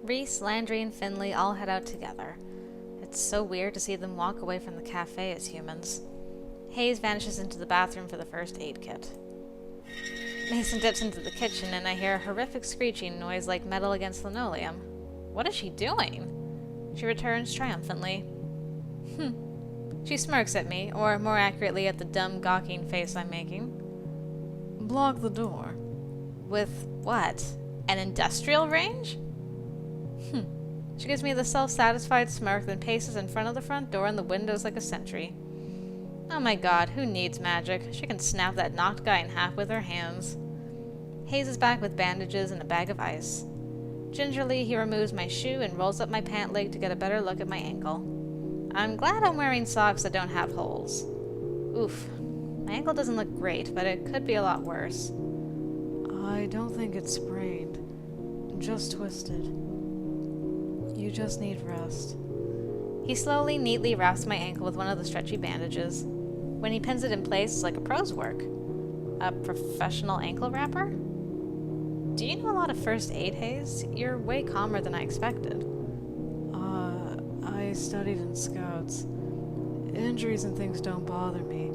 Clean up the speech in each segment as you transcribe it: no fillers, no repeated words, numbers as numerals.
Reese, Landry, and Finley all head out together. It's so weird to see them walk away from the cafe as humans. Hayes vanishes into the bathroom for the first aid kit. Mason dips into the kitchen and I hear a horrific screeching noise like metal against linoleum. What is she doing? She returns triumphantly. She smirks at me, or more accurately at the dumb, gawking face I'm making. Block the door. With what? An industrial range? She gives me the self-satisfied smirk, then paces in front of the front door and the windows like a sentry. Oh my god, who needs magic? She can snap that Nacht guy in half with her hands. Hayes is back with bandages and a bag of ice. Gingerly, he removes my shoe and rolls up my pant leg to get a better look at my ankle. I'm glad I'm wearing socks that don't have holes. Oof. My ankle doesn't look great, but it could be a lot worse. I don't think it's sprained. Just twisted. You just need rest. He slowly, neatly wraps my ankle with one of the stretchy bandages. When he pins it in place, it's like a pro's work. A professional ankle wrapper? Do you know a lot of first aid, Hayes? You're way calmer than I expected. I studied in Scouts. Injuries and things don't bother me.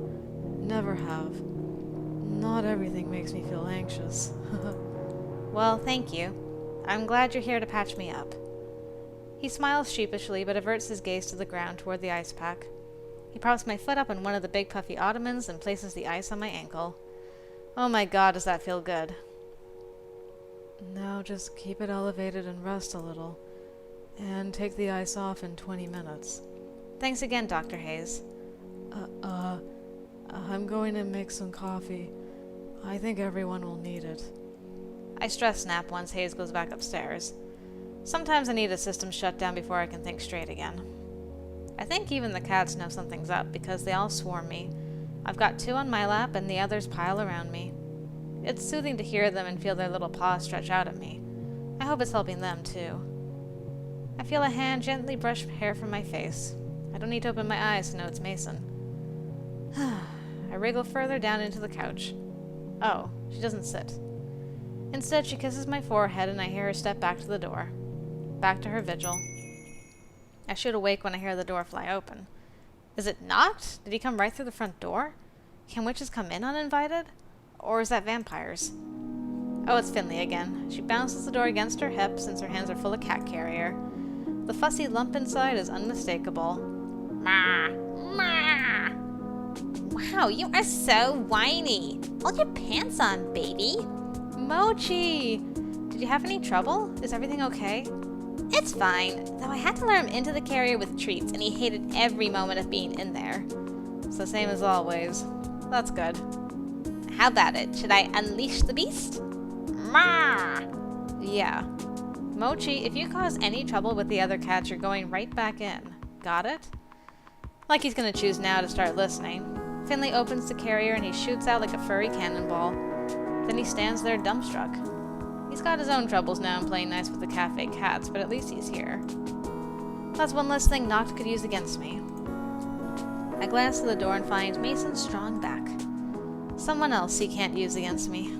Never have. Not everything makes me feel anxious. Well, thank you. I'm glad you're here to patch me up. He smiles sheepishly, but averts his gaze to the ground toward the ice pack. He props my foot up on one of the big puffy ottomans and places the ice on my ankle. Oh my god, does that feel good. Now just keep it elevated and rest a little. And take the ice off in 20 minutes. Thanks again, Dr. Hayes. I'm going to make some coffee. I think everyone will need it. I stress snap once Hayes goes back upstairs. Sometimes I need a system shut down before I can think straight again. I think even the cats know something's up because they all swarm me. I've got 2 on my lap and the others pile around me. It's soothing to hear them and feel their little paws stretch out at me. I hope it's helping them too. I feel a hand gently brush hair from my face. I don't need to open my eyes to know it's Mason. I wriggle further down into the couch. Oh, she doesn't sit. Instead, she kisses my forehead and I hear her step back to the door. Back to her vigil. I should awake when I hear the door fly open. Is it Nacht? Did he come right through the front door? Can witches come in uninvited? Or is that vampires? Oh, it's Finley again. She bounces the door against her hip since her hands are full of cat carrier. The fussy lump inside is unmistakable. Ma! Ma! Wow, you are so whiny. Hold your pants on, baby. Mochi! Did you have any trouble? Is everything okay? It's fine, though I had to lure him into the carrier with treats, and he hated every moment of being in there. It's the same as always. That's good. How about it? Should I unleash the beast? Ma! Yeah. Mochi, if you cause any trouble with the other cats, you're going right back in. Got it? Like he's gonna choose now to start listening. Finley opens the carrier and he shoots out like a furry cannonball. Then he stands there dumbstruck. He's got his own troubles now in playing nice with the cafe cats, but at least he's here. That's one less thing Nacht could use against me. I glance to the door and find Mason's strong back. Someone else he can't use against me.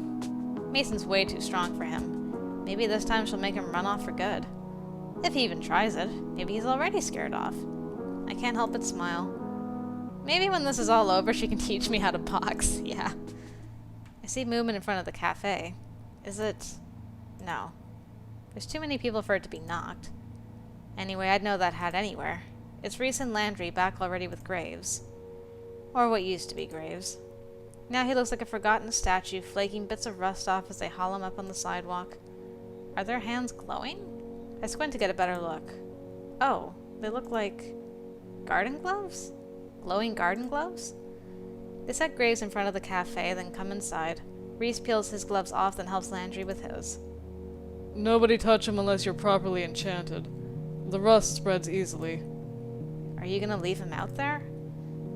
Mason's way too strong for him. Maybe this time she'll make him run off for good. If he even tries it, maybe he's already scared off. I can't help but smile. Maybe when this is all over she can teach me how to box, yeah. I see movement in front of the cafe. Is it... No. There's too many people for it to be Nacht. Anyway, I'd know that hat anywhere. It's Reese and Landry back already with Graves. Or what used to be Graves. Now he looks like a forgotten statue, flaking bits of rust off as they haul him up on the sidewalk. Are their hands glowing? I squint to get a better look. Oh, they look like... garden gloves? Glowing garden gloves? They set Graves in front of the cafe, then come inside. Reese peels his gloves off, then helps Landry with his. Nobody touch him unless you're properly enchanted. The rust spreads easily. Are you gonna leave him out there?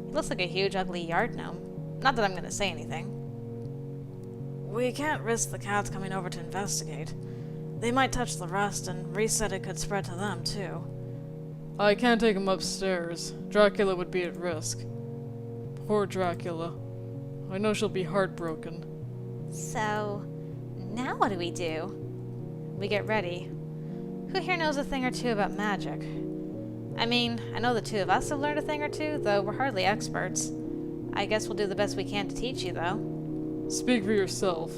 He looks like a huge, ugly yard gnome. Not that I'm gonna say anything. We can't risk the cats coming over to investigate. They might touch the rust, and Reese said it could spread to them, too. I can't take him upstairs. Dracula would be at risk. Poor Dracula. I know she'll be heartbroken. So, now what do? We get ready. Who here knows a thing or two about magic? I mean, I know the two of us have learned a thing or two, though we're hardly experts. I guess we'll do the best we can to teach you, though. Speak for yourself.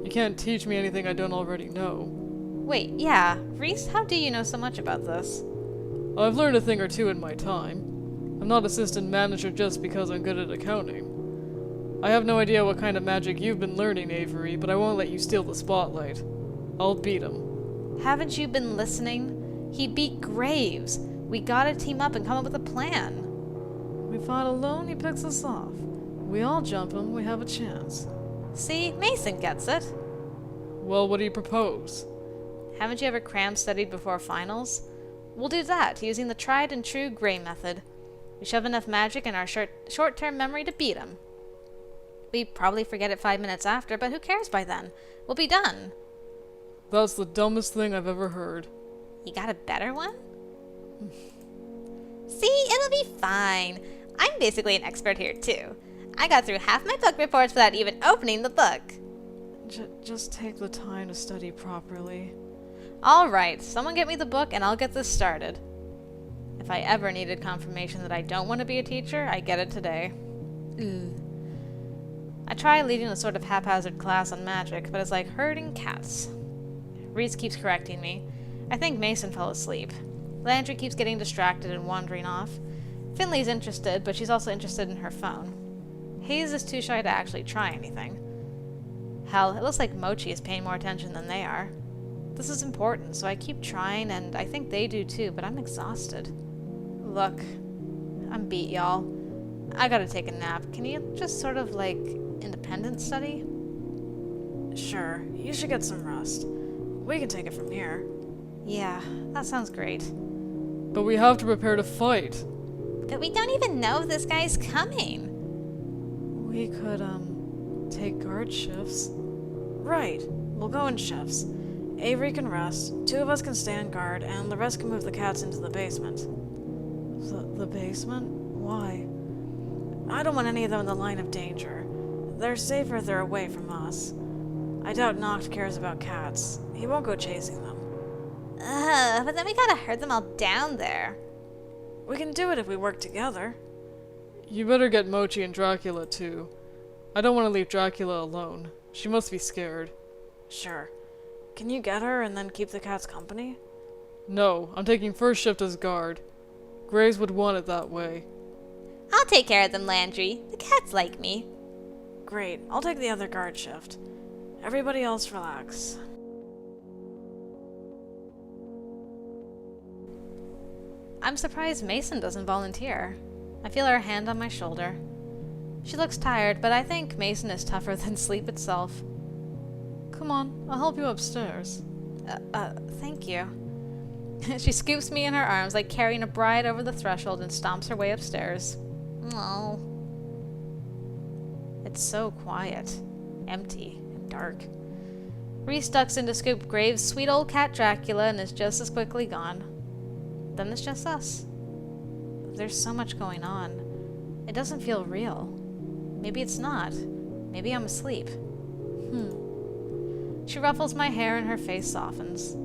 You can't teach me anything I don't already know. Wait, yeah. Reese, how do you know so much about this? I've learned a thing or two in my time. I'm not assistant manager just because I'm good at accounting. I have no idea what kind of magic you've been learning, Avery, but I won't let you steal the spotlight. I'll beat him. Haven't you been listening? He beat Graves. We gotta team up and come up with a plan. We fight alone, he picks us off. We all jump him, we have a chance. See, Mason gets it. Well, what do you propose? Haven't you ever cram studied before finals? We'll do that, using the tried and true Grey method. We shove enough magic in our short-term memory to beat him. We probably forget it 5 minutes after, but who cares by then? We'll be done. That's the dumbest thing I've ever heard. You got a better one? See, it'll be fine. I'm basically an expert here, too. I got through half my book reports without even opening the book. Just take the time to study properly. All right, someone get me the book and I'll get this started. If I ever needed confirmation that I don't want to be a teacher, I get it today. I try leading a sort of haphazard class on magic, but it's like herding cats. Reese keeps correcting me. I think Mason fell asleep. Landry keeps getting distracted and wandering off. Finley's interested, but she's also interested in her phone. Hayes is too shy to actually try anything. Hell, it looks like Mochi is paying more attention than they are. This is important, so I keep trying, and I think they do too, but I'm exhausted. Look, I'm beat, y'all. I gotta take a nap. Can you just sort of, like, independent study? Sure, you should get some rest. We can take it from here. Yeah, that sounds great. But we have to prepare to fight. But we don't even know if this guy's coming. We could, take guard shifts. Right, we'll go in shifts. Avery can rest, 2 of us can stand guard, and the rest can move the cats into the basement. The basement? Why? I don't want any of them in the line of danger. They're safer if they're away from us. I doubt Nacht cares about cats. He won't go chasing them. But then we gotta herd them all down there. We can do it if we work together. You better get Mochi and Dracula too. I don't want to leave Dracula alone. She must be scared. Sure. Can you get her and then keep the cats company? No, I'm taking first shift as guard. Graves would want it that way. I'll take care of them, Landry. The cats like me. Great, I'll take the other guard shift. Everybody else relax. I'm surprised Mason doesn't volunteer. I feel her hand on my shoulder. She looks tired, but I think Mason is tougher than sleep itself. Come on, I'll help you upstairs. Thank you. She scoops me in her arms like carrying a bride over the threshold and stomps her way upstairs. Oh. It's so quiet, empty, and dark. Reese ducks in to scoop Graves' sweet old cat Dracula and is just as quickly gone. Then it's just us. There's so much going on. It doesn't feel real. Maybe it's not. Maybe I'm asleep. She ruffles my hair and her face softens.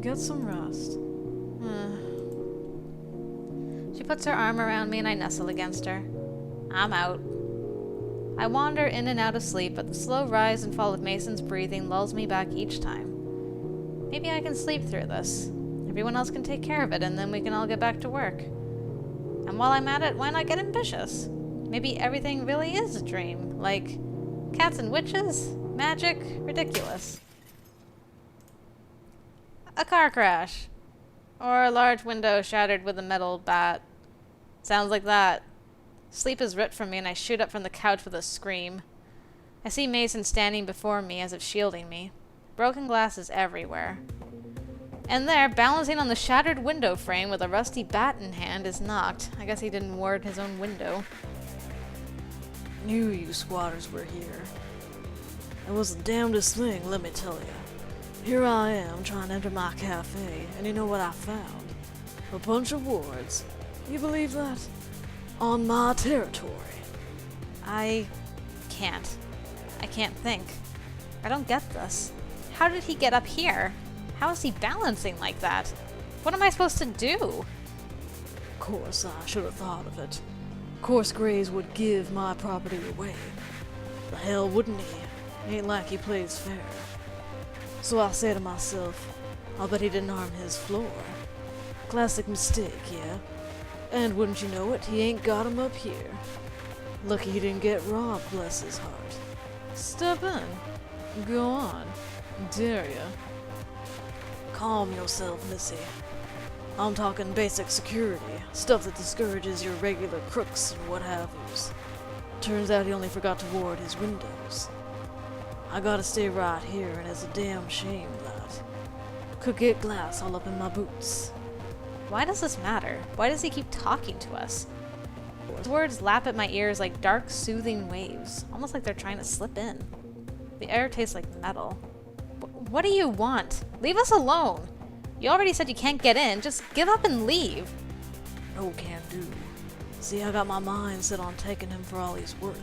Get some rest. She puts her arm around me and I nestle against her. I'm out. I wander in and out of sleep, but the slow rise and fall of Mason's breathing lulls me back each time. Maybe I can sleep through this. Everyone else can take care of it, and then we can all get back to work. And while I'm at it, why not get ambitious? Maybe everything really is a dream. Like, cats and witches? Magic? Ridiculous. A car crash. Or a large window shattered with a metal bat. Sounds like that. Sleep is ripped from me and I shoot up from the couch with a scream. I see Mason standing before me as if shielding me. Broken glass is everywhere. And there, balancing on the shattered window frame with a rusty bat in hand, is Nacht. I guess he didn't ward his own window. Knew you squatters were here. It was the damnedest thing, let me tell you. Here I am, trying to enter my cafe, and you know what I found? A bunch of wards. You believe that? On my territory. I can't think. I don't get this. How did he get up here? How is he balancing like that? What am I supposed to do? Of course, I should have thought of it. Of course Grays would give my property away. The hell wouldn't he? Ain't like he plays fair. So I say to myself, I'll bet he didn't harm his floor. Classic mistake, yeah? And wouldn't you know it, he ain't got him up here. Lucky he didn't get robbed, bless his heart. Step in. Go on. Dare ya. Calm yourself, missy. I'm talking basic security, stuff that discourages your regular crooks and what have yous. Turns out he only forgot to ward his windows. I gotta stay right here, and it's a damn shame that. Could get glass all up in my boots. Why does this matter? Why does he keep talking to us? His words lap at my ears like dark, soothing waves, almost like they're trying to slip in. The air tastes like metal. What do you want? Leave us alone! You already said you can't get in, just give up and leave. No can do. See, I got my mind set on taking him for all he's worth.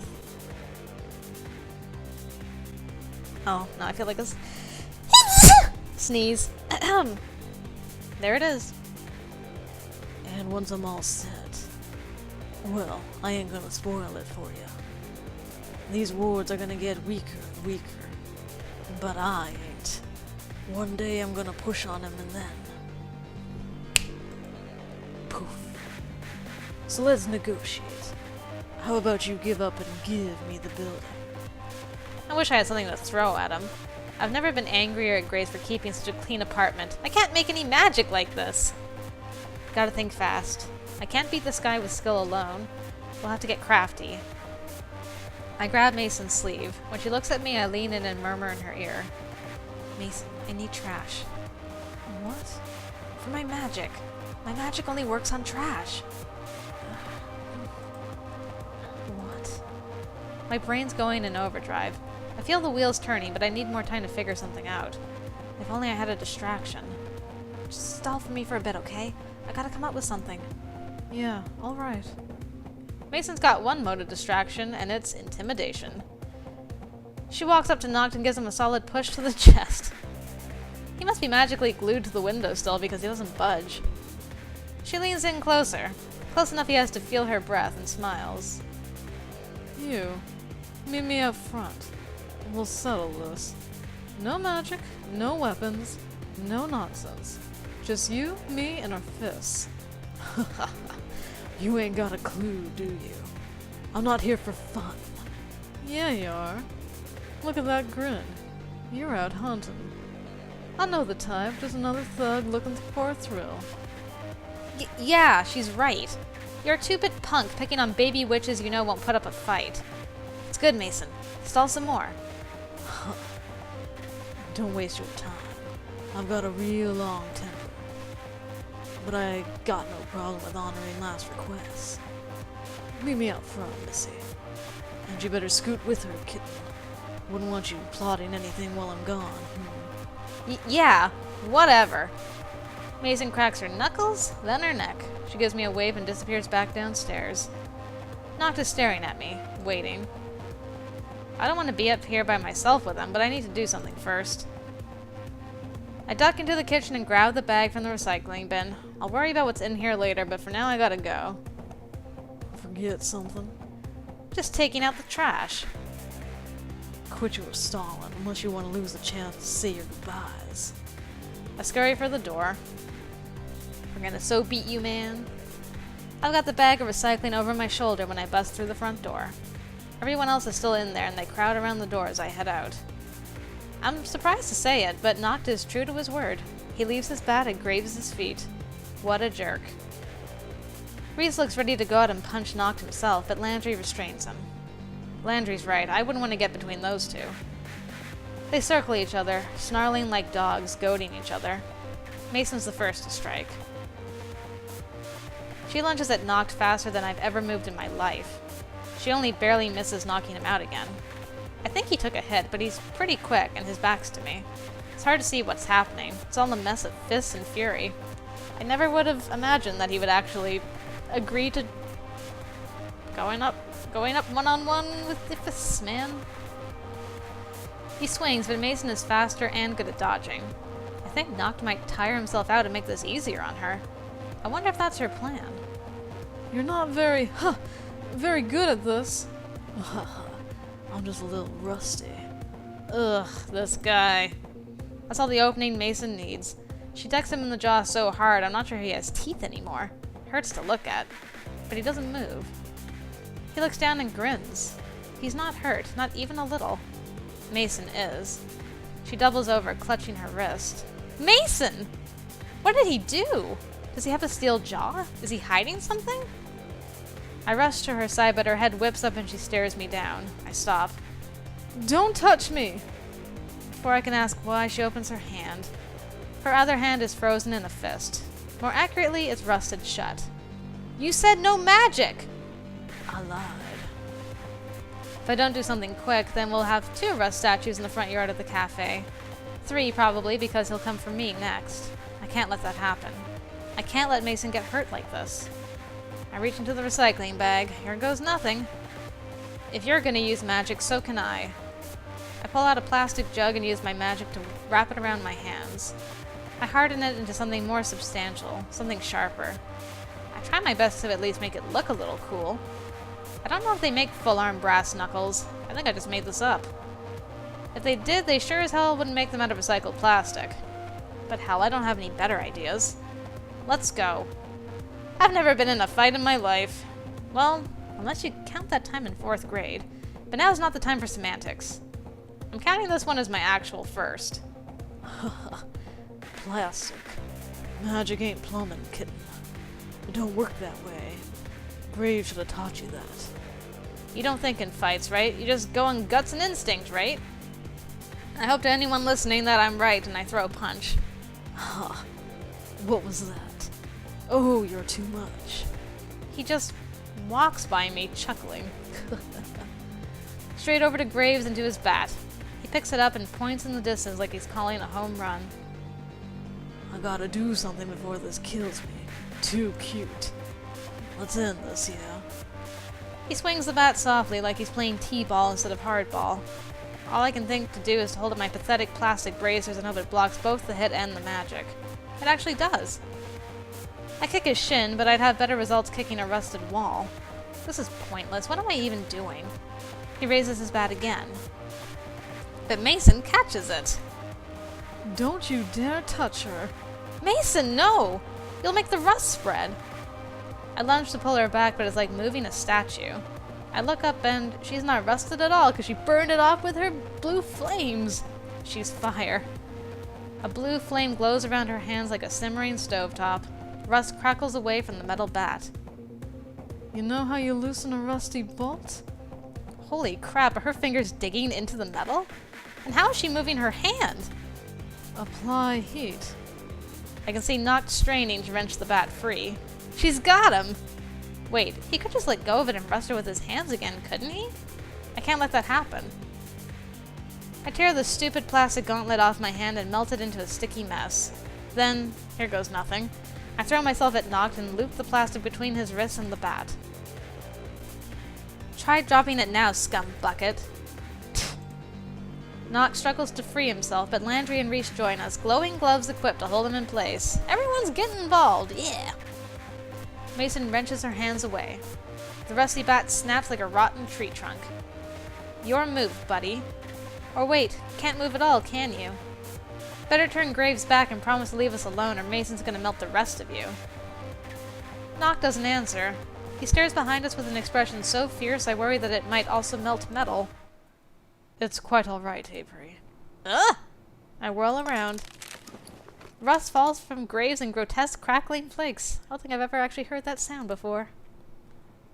Oh, no, I feel like this. Sneeze. There it is. And once I'm all set, well, I ain't gonna spoil it for you. These wards are gonna get weaker and weaker. But I ain't. One day I'm gonna push on him and then... poof. So let's negotiate. How about you give up and give me the building? I wish I had something to throw at him. I've never been angrier at Grace for keeping such a clean apartment. I can't make any magic like this. Gotta think fast. I can't beat this guy with skill alone. We'll have to get crafty. I grab Mason's sleeve. When she looks at me, I lean in and murmur in her ear. Mason, I need trash. What? For my magic. My magic only works on trash. What? My brain's going in overdrive. I feel the wheels turning, but I need more time to figure something out. If only I had a distraction. Just stall for me for a bit, okay? I gotta come up with something. Yeah, alright. Mason's got one mode of distraction, and it's intimidation. She walks up to Nacht and gives him a solid push to the chest. He must be magically glued to the windowsill because he doesn't budge. She leans in closer, close enough he has to feel her breath, and smiles. You, meet me up front. We'll settle this. No magic, no weapons, no nonsense. Just you, me, and our fists. You ain't got a clue, do you? I'm not here for fun. Yeah, you are. Look at that grin. You're out hunting. I know the type, just another thug looking for a thrill. Yeah, she's right. You're a two-bit punk picking on baby witches you know won't put up a fight. It's good, Mason. Stall some more. Don't waste your time. I've got a real long temper. But I got no problem with honoring last requests. Meet me out front, missy. And you better scoot with her, kitten. Wouldn't want you plotting anything while I'm gone. Yeah, whatever. Mason cracks her knuckles, then her neck. She gives me a wave and disappears back downstairs. Nacht is staring at me, waiting. I don't want to be up here by myself with him, but I need to do something first. I duck into the kitchen and grab the bag from the recycling bin. I'll worry about what's in here later, but for now I gotta go. Forget something? Just taking out the trash. Quit your stalling, unless you want to lose the chance to say your goodbyes. I scurry for the door. We're gonna so beat you, man. I've got the bag of recycling over my shoulder when I bust through the front door. Everyone else is still in there, and they crowd around the door as I head out. I'm surprised to say it, but Nacht is true to his word. He leaves his bat at Graves' feet. What a jerk. Reese looks ready to go out and punch Nacht himself, but Landry restrains him. Landry's right, I wouldn't want to get between those two. They circle each other, snarling like dogs, goading each other. Mason's the first to strike. She lunges at Nacht faster than I've ever moved in my life. She only barely misses knocking him out again. I think he took a hit, but he's pretty quick and his back's to me. It's hard to see what's happening. It's all a mess of fists and fury. I never would have imagined that he would actually agree to going up one-on-one with the fists, man. He swings, but Mason is faster and good at dodging. I think Nacht might tire himself out and make this easier on her. I wonder if that's her plan. You're not very good at this. I'm just a little rusty. Ugh, this guy. That's all the opening Mason needs. She decks him in the jaw so hard, I'm not sure he has teeth anymore. Hurts to look at. But he doesn't move. He looks down and grins. He's not hurt, not even a little. Mason is. She doubles over, clutching her wrist. Mason! What did he do? Does he have a steel jaw? Is he hiding something? I rush to her side, but her head whips up and she stares me down. I stop. Don't touch me! Before I can ask why, she opens her hand. Her other hand is frozen in a fist. More accurately, it's rusted shut. You said no magic! I lied. If I don't do something quick, then we'll have 2 rust statues in the front yard of the cafe. 3, probably, because he'll come for me next. I can't let that happen. I can't let Mason get hurt like this. I reach into the recycling bag. Here goes nothing. If you're gonna use magic, so can I. I pull out a plastic jug and use my magic to wrap it around my hands. I harden it into something more substantial, something sharper. I try my best to at least make it look a little cool. I don't know if they make full-arm brass knuckles. I think I just made this up. If they did, they sure as hell wouldn't make them out of recycled plastic. But hell, I don't have any better ideas. Let's go. I've never been in a fight in my life. Well, unless you count that time in 4th grade. But now's not the time for semantics. I'm counting this one as my actual first. Plastic. Magic ain't plumbing, kitten. It don't work that way. Graves should have taught you that. You don't think in fights, right? You just go on guts and instinct, right? I hope to anyone listening that I'm right and I throw a punch. Ha! What was that? Oh, you're too much. He just walks by me, chuckling. Straight over to Graves and to his bat. He picks it up and points in the distance like he's calling a home run. I gotta do something before this kills me. Too cute. Let's end this, yeah? He swings the bat softly like he's playing t-ball instead of hardball. All I can think to do is to hold up my pathetic plastic bracers and hope it blocks both the hit and the magic. It actually does. I kick his shin, but I'd have better results kicking a rusted wall. This is pointless. What am I even doing? He raises his bat again. But Mason catches it. Don't you dare touch her. Mason, no! You'll make the rust spread. I lunge to pull her back, but it's like moving a statue. I look up and she's not rusted at all because she burned it off with her blue flames. She's fire. A blue flame glows around her hands like a simmering stovetop. Rust crackles away from the metal bat. You know how you loosen a rusty bolt? Holy crap, are her fingers digging into the metal? And how is she moving her hand? Apply heat. I can see Nacht straining to wrench the bat free. She's got him! Wait, he could just let go of it and rust her with his hands again, couldn't he? I can't let that happen. I tear the stupid plastic gauntlet off my hand and melt it into a sticky mess. Then, here goes nothing. I throw myself at Nacht and loop the plastic between his wrists and the bat. Try dropping it now, scum bucket. Nacht struggles to free himself, but Landry and Reese join us, glowing gloves equipped to hold him in place. Everyone's getting involved, yeah! Mason wrenches her hands away. The rusty bat snaps like a rotten tree trunk. Your move, buddy. Or wait, can't move at all, can you? Better turn Graves back and promise to leave us alone, or Mason's gonna melt the rest of you. Nacht doesn't answer. He stares behind us with an expression so fierce I worry that it might also melt metal. It's quite all right, Avery. Ugh! I whirl around. Rust falls from Graves in grotesque crackling flakes. I don't think I've ever actually heard that sound before.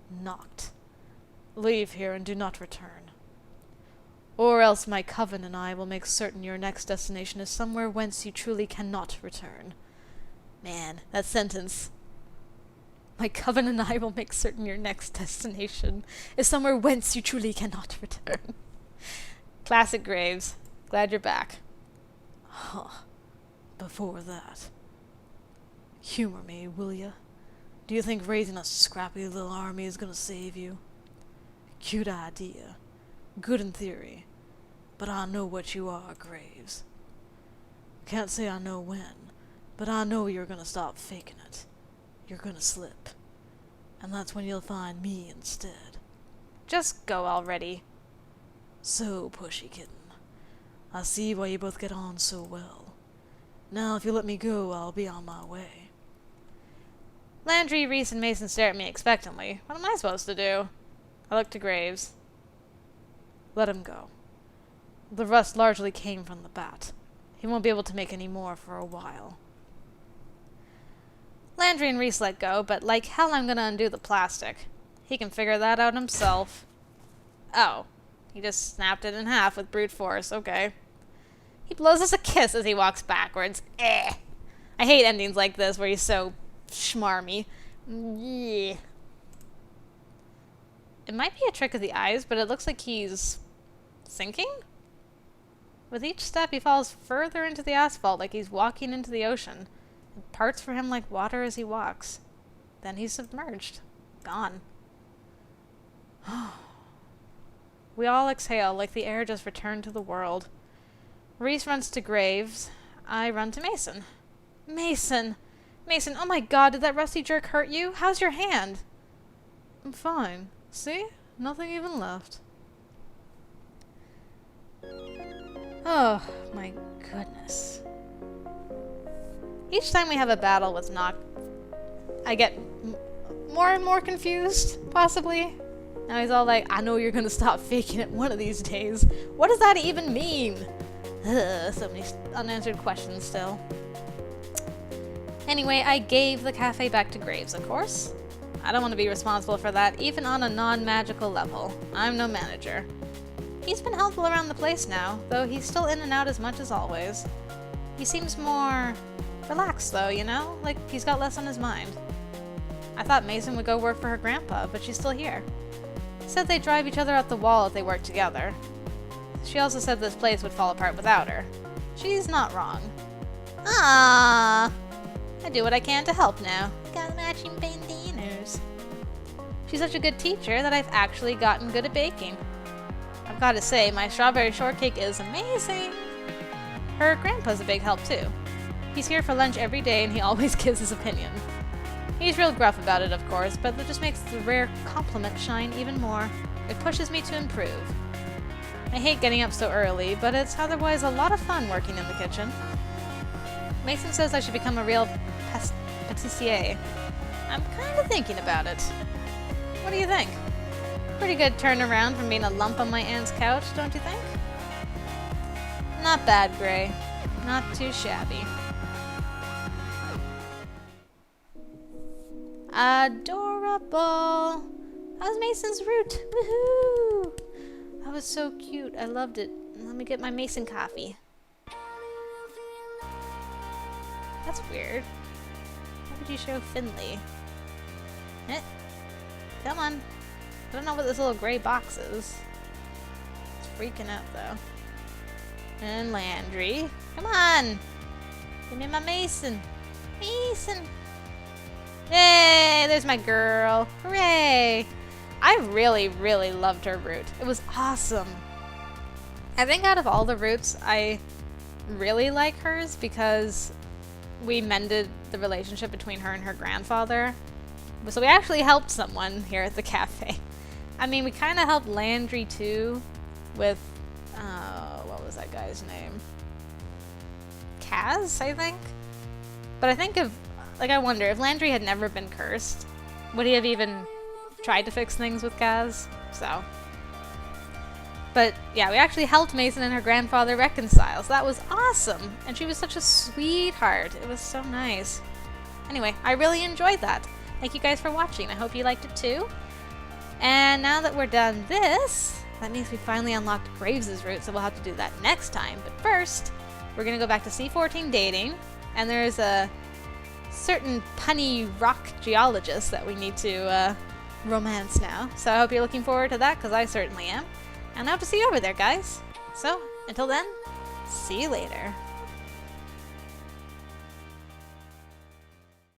Nacht. Leave here and do not return. Or else my coven and I will make certain your next destination is somewhere whence you truly cannot return. Man, that sentence. My coven and I will make certain your next destination is somewhere whence you truly cannot return. Classic Graves. Glad you're back. Huh. Before that. Humor me, will ya? Do you think raising a scrappy little army is gonna save you? Cute idea. Good in theory. But I know what you are, Graves. I can't say I know when, but I know you're gonna stop faking it. You're gonna slip. And that's when you'll find me instead. Just go already. So, pushy kitten. I see why you both get on so well. Now, if you let me go, I'll be on my way. Landry, Reese, and Mason stare at me expectantly. What am I supposed to do? I look to Graves. Let him go. The rust largely came from the bat. He won't be able to make any more for a while. Landry and Reese let go, but like hell I'm gonna undo the plastic. He can figure that out himself. Oh. He just snapped it in half with brute force. Okay. He blows us a kiss as he walks backwards. Eh. I hate endings like this where he's so schmarmy. Yeah. It might be a trick of the eyes, but it looks like he's sinking? With each step, he falls further into the asphalt like he's walking into the ocean. It parts for him like water as he walks. Then he's submerged. Gone. We all exhale like the air just returned to the world. Reese runs to Graves. I run to Mason. Mason! Mason, oh my god, did that rusty jerk hurt you? How's your hand? I'm fine. See? Nothing even left. Oh, my goodness. Each time we have a battle with Nacht, I get more and more confused, possibly. Now he's all like, I know you're gonna stop faking it one of these days. What does that even mean? Ugh, so many unanswered questions still. Anyway, I gave the cafe back to Graves, of course. I don't want to be responsible for that, even on a non-magical level. I'm no manager. He's been helpful around the place now, though he's still in and out as much as always. He seems more relaxed, though, you know? Like he's got less on his mind. I thought Mason would go work for her grandpa, but she's still here. Said they'd drive each other out the wall if they worked together. She also said this place would fall apart without her. She's not wrong. Ah, I do what I can to help now. Got matching bandanas. She's such a good teacher that I've actually gotten good at baking. I've got to say, my strawberry shortcake is amazing. Her grandpa's a big help too. He's here for lunch every day and he always gives his opinion. He's real gruff about it, of course, but that just makes the rare compliment shine even more. It pushes me to improve. I hate getting up so early, but it's otherwise a lot of fun working in the kitchen. Mason says I should become a real patissier. I'm kind of thinking about it. What do you think? Pretty good turnaround from being a lump on my aunt's couch, don't you think? Not bad, Gray. Not too shabby. Adorable! How's Mason's root? Woohoo! That was so cute. I loved it. Let me get my Mason coffee. That's weird. How would you show Finley? Eh? Come on. I don't know what this little gray box is. It's freaking out though. And Landry. Come on! Give me my Mason. Mason! Yay! There's my girl. Hooray! I really, really loved her root. It was awesome. I think out of all the roots, I really like hers because we mended the relationship between her and her grandfather. So we actually helped someone here at the cafe. I mean, we kind of helped Landry too with, what was that guy's name? Kaz, I think? But I think I wonder, if Landry had never been cursed, would he have even tried to fix things with Kaz? So. But yeah, we actually helped Mason and her grandfather reconcile, so that was awesome. And she was such a sweetheart. It was so nice. Anyway, I really enjoyed that. Thank you guys for watching. I hope you liked it too. And now that we're done this, that means we finally unlocked Graves' route, so we'll have to do that next time. But first, we're going to go back to C14 dating, and there's a certain punny rock geologist that we need to romance now. So I hope you're looking forward to that, because I certainly am. And I hope to see you over there, guys. So, until then, see you later.